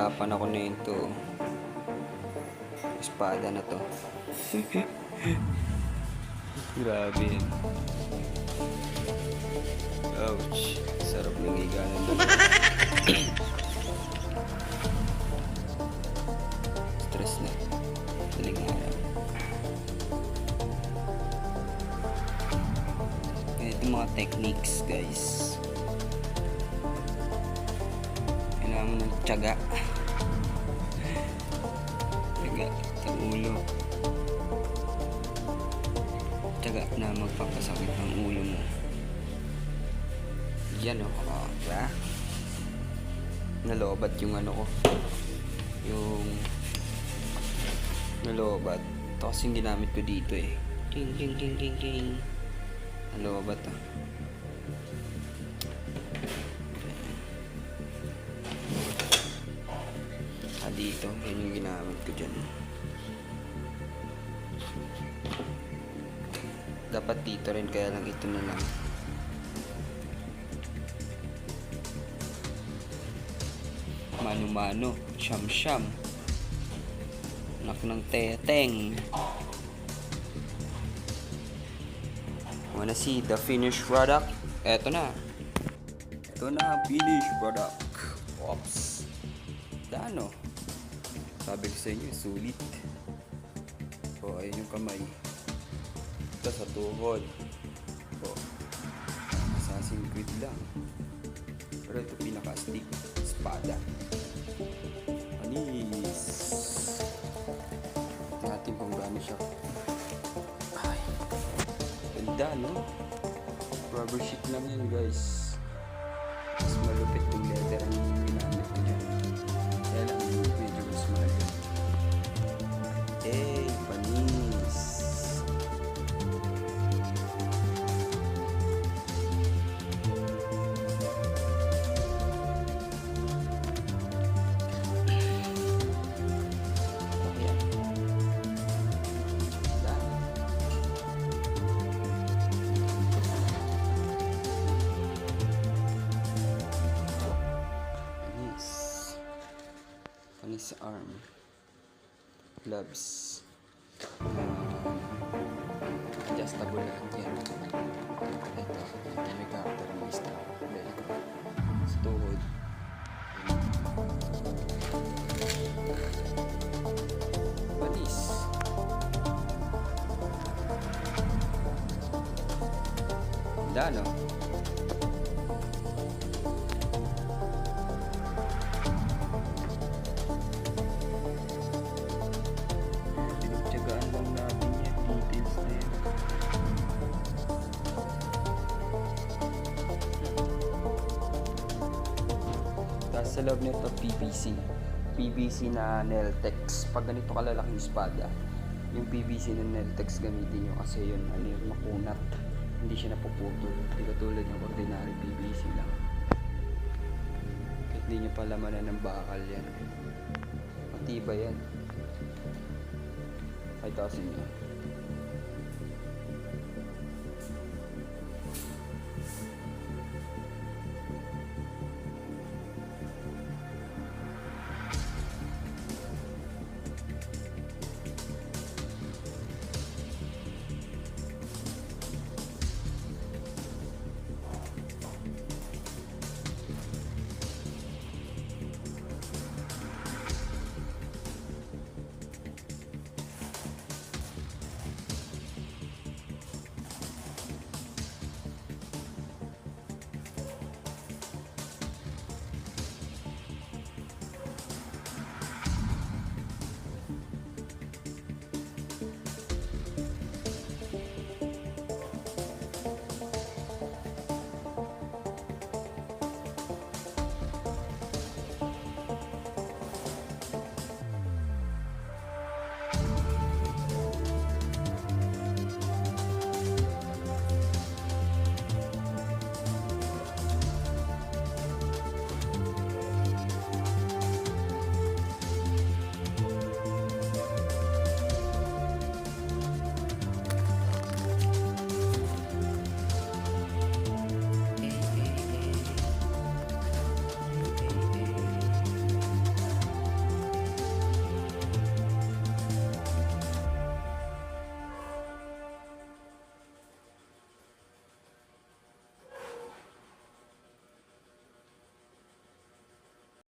Nahihirapan ako na ito. Espada na to. Grabe yan. Ouch. Sarap ng higa ng stress na. Daling araw. Ito mga techniques, guys. Kailangan mo ng tiyaga. Tiyaga sa ulo. Tiyaga na magpapasakit ng ulo mo. Yan o. Diba? Nalobat yung ano ko. Yung nalobat. Ito kasi yung ginamit ko dito eh. Ding ding ding ding ding. Nalobat ah. Dito, yan yung ginamit ko dyan. Dapat dito rin, kaya lang ito na lang. Mano-mano, siyam-siyam. Anak ng teteng. Wanna see the finished product? Eto na. Ito na, finished product. Oops. Dano? Sabi ko sa inyo, sulit. So, ayun yung kamay. Ito sa tuhod. So, Assassin's Creed lang. Pero ito pinaka-stick. Espada. Anis. Ito natin kung gaano siya. Ay. Ganda, no? Rubber sheet lang yan, guys. Mas malupit yung letter ang ginamit niya. Kaya lang, medyo mas malupit. Eh, panis. Panis sa arm. Gloves. Adjustable lahat yan. Ito, may cutter, may strap, velcro. Sa tuhod. Panis. Ganda, no? Pinagtyagaan lang natin yan. Details na yan. Tapos sa loob nito, PVC na Neltex. Pag ganito kalalaking espada, yung PVC na Neltex gamitin nyo kasi yun, ano yung makunat. Hindi siya napuputol. Hindi katulad ng ordinary PVC lang. Kahit hindi nyo palamanan ng bakal yan. Matibay yan. Ay, tasin nyo.